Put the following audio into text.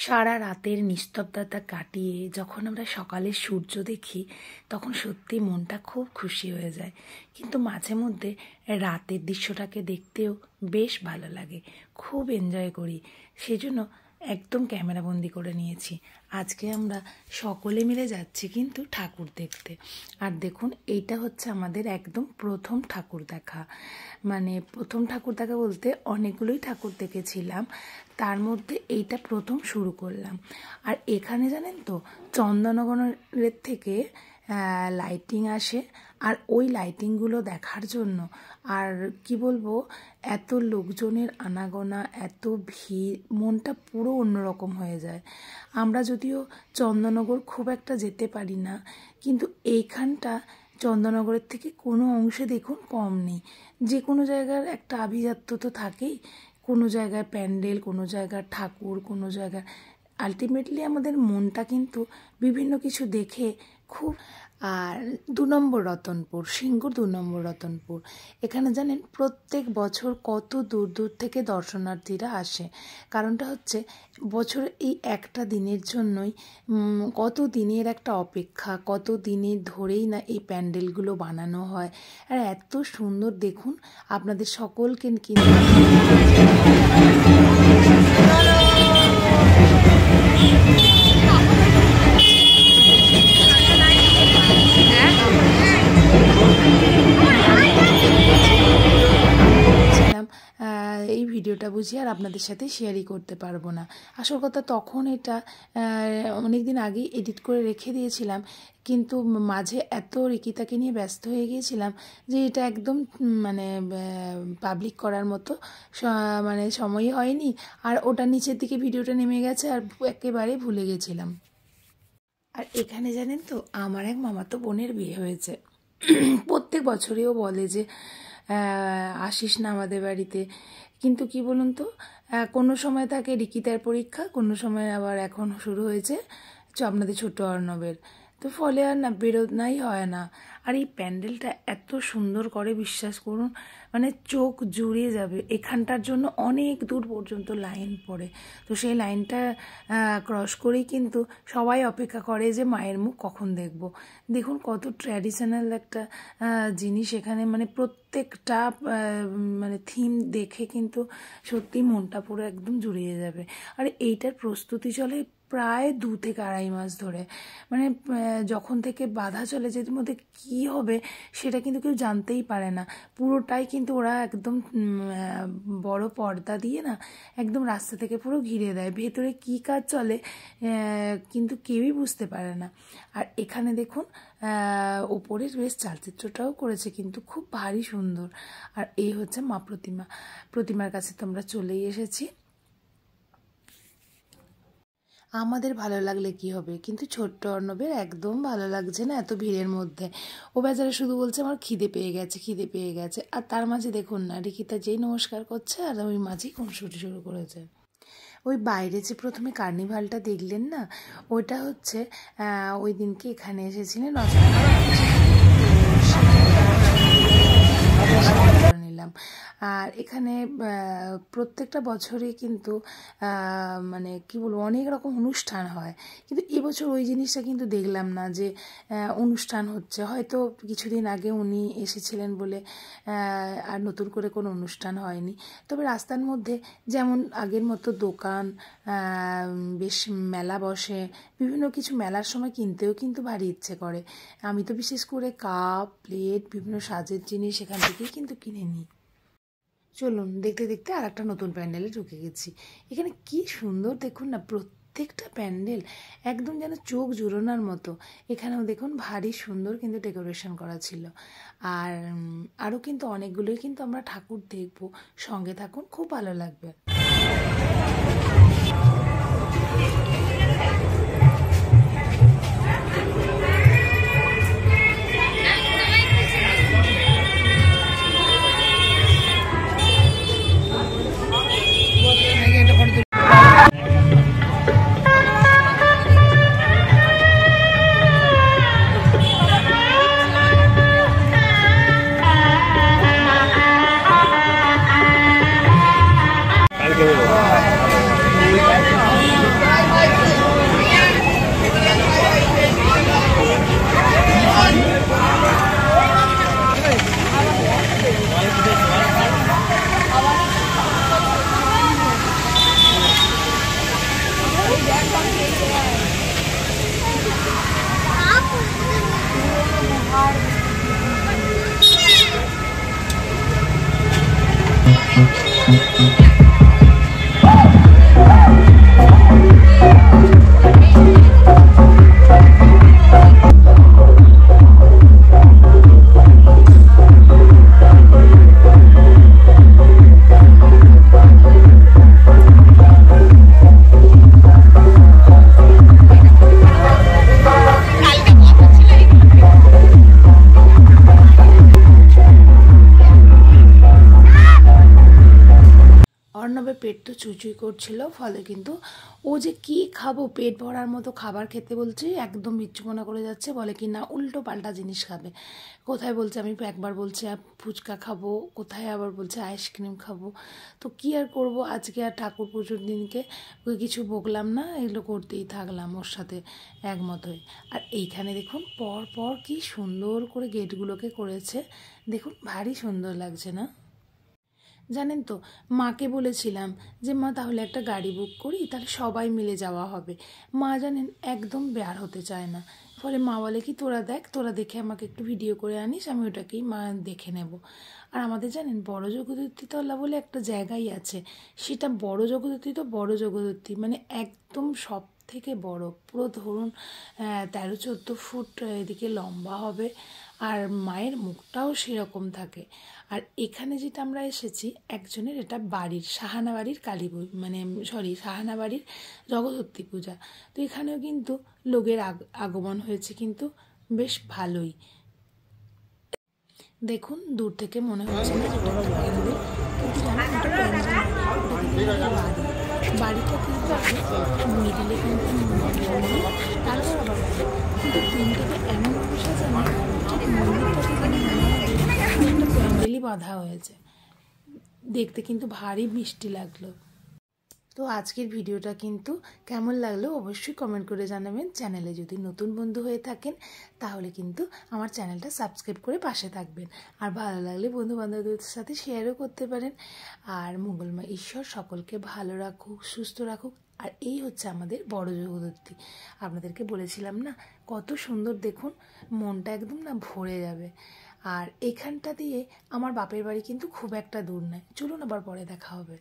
সারা রাতের নিস্তব্ধতা কাটিয়ে যখন আমরা সকালের সূর্য দেখি তখন সত্যি মনটা খুব খুশি হয়ে যায়। কিন্তু মাঝে মধ্যে রাতের দৃশ্যটাকে দেখতেও বেশ ভালো লাগে, খুব এনজয় করি। সেজন্য একদম ক্যামেরাবন্দি করে নিয়েছি। আজকে আমরা সকলে মিলে যাচ্ছি কিন্তু ঠাকুর দেখতে। আর দেখুন, এইটা হচ্ছে আমাদের একদম প্রথম ঠাকুর দেখা। মানে প্রথম ঠাকুর দেখা বলতে অনেকগুলোই ঠাকুর দেখেছিলাম, তার মধ্যে এইটা প্রথম শুরু করলাম। আর এখানে জানেন তো, চন্দননগরের থেকে লাইটিং আসে, আর ওই লাইটিংগুলো দেখার জন্য আর কি বলবো, এত লোকজনের আনাগোনা, এত ভিড়, মনটা পুরো অন্যরকম হয়ে যায়। আমরা যদিও চন্দননগর খুব একটা যেতে পারি না, কিন্তু এইখানটা চন্দননগরের থেকে কোনো অংশে দেখুন কম নেই। যে কোনো জায়গার একটা আভিজাত্য তো থাকেই, কোনো জায়গায় প্যান্ডেল, কোনো জায়গার ঠাকুর, কোনো জায়গায় আলটিমেটলি আমাদের মনটা কিন্তু বিভিন্ন কিছু দেখে খুব। আর 2 নম্বর রতনপুর, সিঙ্গুর 2 নম্বর রতনপুর, এখানে জানেন প্রত্যেক বছর কত দূর দূর থেকে দর্শনার্থীরা আসে। কারণটা হচ্ছে বছরের এই একটা দিনের জন্যই কত দিনের একটা অপেক্ষা, কত দিনের ধরেই না এই প্যান্ডেলগুলো বানানো হয়। আর এত সুন্দর দেখুন, আপনাদের সকলকে কিন্তু এই ভিডিওটা বুঝি আর আপনাদের সাথে শেয়ারই করতে পারবো না। আসল কথা, তখন এটা অনেক দিন আগেই এডিট করে রেখে দিয়েছিলাম, কিন্তু মাঝে এত রিকিতাকে নিয়ে ব্যস্ত হয়ে গিয়েছিলাম যে এটা একদম মানে পাবলিক করার মতো মানে সময়ই হয়নি। আর ওটা নিচের দিকে ভিডিওটা নেমে গেছে আর একেবারে ভুলে গেছিলাম। আর এখানে জানেন তো, আমার এক মামাতো বোনের বিয়ে হয়েছে। প্রত্যেক বছরেও বলে যে আসিস না আমাদের বাড়িতে, কিন্তু কি বলুন তো, কোনো সময় থাকে রিকিতার পরীক্ষা, কোনো সময় আবার এখন শুরু হয়েছে আপনাদের ছোট অর্ণবের, তো ফলে আর না বেরোনাই হয় না। আর এই প্যান্ডেলটা এত সুন্দর করে, বিশ্বাস করুন, মানে চোখ জুড়িয়ে যাবে। এখানটার জন্য অনেক দূর পর্যন্ত লাইন পড়ে, তো সেই লাইনটা ক্রস করেই কিন্তু সবাই অপেক্ষা করে যে মায়ের মুখ কখন দেখব। দেখুন কত ট্র্যাডিশনাল একটা জিনিস এখানে, মানে প্রত্যেকটা মানে থিম দেখে কিন্তু সত্যি মনটা পুরো একদম জুড়িয়ে যাবে। আর এইটার প্রস্তুতি চলে প্রায় 2 থেকে 2.5 মাস ধরে। মানে যখন থেকে বাধা চলে যে এর মধ্যে কী হবে সেটা কিন্তু কেউ জানতেই পারে না। পুরোটাই কিন্তু ওরা একদম বড় পর্দা দিয়ে না একদম রাস্তা থেকে পুরো ঘিরে দেয়। ভেতরে কী কাজ চলে কিন্তু কেউই বুঝতে পারে না। আর এখানে দেখুন ওপরের বেশ চালচিত্রটাও করেছে, কিন্তু খুব ভারী সুন্দর। আর এই হচ্ছে মা প্রতিমা। প্রতিমার কাছে তো আমরা চলেই এসেছি। আমাদের ভালো লাগলে কি হবে, কিন্তু ছোট্ট অর্ণবের একদম ভালো লাগছে না এত ভিড়ের মধ্যে। ও বেচারা শুধু বলছে আমার খিদে পেয়ে গেছে, খিদে পেয়ে গেছে। আর তার মাঝে দেখুন না, রিকিতা যেই নমস্কার করছে আর ওই মাঝেই খুনসুটি শুরু করেছে। ওই বাইরে যে প্রথমে কার্নিভালটা দেখলেন না, ওইটা হচ্ছে ওই দিনকে এখানে এসেছিলেন নিলাম। আর এখানে প্রত্যেকটা বছরই কিন্তু মানে কি বলবো, অনেক রকম অনুষ্ঠান হয়, কিন্তু এবছর ওই জিনিসটা কিন্তু দেখলাম না যে অনুষ্ঠান হচ্ছে। হয়তো কিছুদিন আগে উনি এসেছিলেন বলে আর নতুন করে কোনো অনুষ্ঠান হয়নি। তবে রাস্তার মধ্যে যেমন আগের মতো দোকান, বেশ মেলা বসে, বিভিন্ন কিছু মেলার সময় কিনতেও কিন্তু ভারী ইচ্ছে করে। আমি তো বিশেষ করে কাপ, প্লেট, বিভিন্ন সাজের জিনিস এখান থেকেই কিন্তু কিনে নিই। চলুন, দেখতে দেখতে আর একটা নতুন প্যান্ডেলে ঢুকে গেছি। এখানে কি সুন্দর দেখুন না, প্রত্যেকটা প্যান্ডেল একদম যেন চোখ জুড়োনোর মতো। এখানেও দেখুন ভারী সুন্দর কিন্তু ডেকোরেশন করা ছিল। আর আরও কিন্তু অনেকগুলোই কিন্তু আমরা ঠাকুর দেখব। সঙ্গে থাকুন, খুব ভালো লাগবে। অর্ণবের পেট তো চুইচুই করছিল, ফলে কিন্তু ও যে কি খাবো, পেট ভরার মতো খাবার খেতে বলছি একদম বিচ্ছুমনা করে যাচ্ছে। বলে কি না উল্টো পাল্টা জিনিস খাবে, কোথায় বলছে আমি একবার বলছে ফুচকা খাবো, কোথায় আবার বলছে আইসক্রিম খাবো। তো কি আর করব, আজকে আর ঠাকুর পুজোর দিনকে ওই কিছু বকলাম না, এগুলো করতেই থাকলাম ওর সাথে একমত হয়ে। আর এইখানে দেখুন পর পর কি সুন্দর করে গেটগুলোকে করেছে, দেখুন ভারী সুন্দর লাগছে না? জানেন তো, মাকে বলেছিলাম যে মা তাহলে একটা গাড়ি বুক করি, তাহলে সবাই মিলে যাওয়া হবে। মা জানেন একদম বের হতে চায় না। ফলে মা বলে কি তোরা দেখ, তোরা দেখে আমাকে একটু ভিডিও করে আনিস, আমি ওটাকেই মা দেখে নেব। আর আমাদের জানেন বড় জগদ্ধাত্রী তলা বলে একটা জায়গাই আছে, সেটা বড় জগদ্ধাত্রী তো বড় জগদ্ধাত্রী মানে একদম সব থেকে বড়, পুরো ধরুন 13-14 ফুট এদিকে লম্বা হবে। আর মায়ের মুখটাও সেরকম থাকে। আর এখানে যেটা আমরা এসেছি একজনের, এটা বাড়ির সাহানা বাড়ির কালী মানে সাহানা বাড়ির জগদ্ধাত্রী পূজা। তো এখানেও কিন্তু লোকের আগমন হয়েছে, কিন্তু বেশ ভালোই। দেখুন দূর থেকে মনে হচ্ছে না যেটা একটা প্যান্ডেল, কিন্তু জানেন ওটা প্যান্ডেল নয়, ওটা কিন্তু একটা বাড়ি। বাড়িটা কিন্তু মিডিলে কিন্তু মন্দির, তারপর আবার বাড়ি, কিন্তু তিনটাকে এমনভাবে সাজানো ঠিক মন্দিরটাকে যেন মনে হবে একটা প্যান্ডেলই বাঁধা হয়েছে। দেখতে কিন্তু ভারী মিষ্টি লাগলো। তো আজকের ভিডিওটা কিন্তু কেমন লাগলো অবশ্যই কমেন্ট করে জানাবেন। চ্যানেলে যদি নতুন বন্ধু হয়ে থাকেন তাহলে কিন্তু আমার চ্যানেলটা সাবস্ক্রাইব করে পাশে থাকবেন। আর ভালো লাগলে বন্ধু বান্ধবদের সাথে শেয়ারও করতে পারেন। আর মঙ্গলময় ঈশ্বর সকলকে ভালো রাখুক, সুস্থ রাখুক। আর এই হচ্ছে আমাদের বড় জগদ্ধাত্রী। আপনাদেরকে বলেছিলাম না কত সুন্দর, দেখুন মনটা একদম না ভরে যাবে। আর এখানটা দিয়ে আমার বাপের বাড়ি কিন্তু খুব একটা দূর নয়। চলুন আবার পরে দেখা হবে।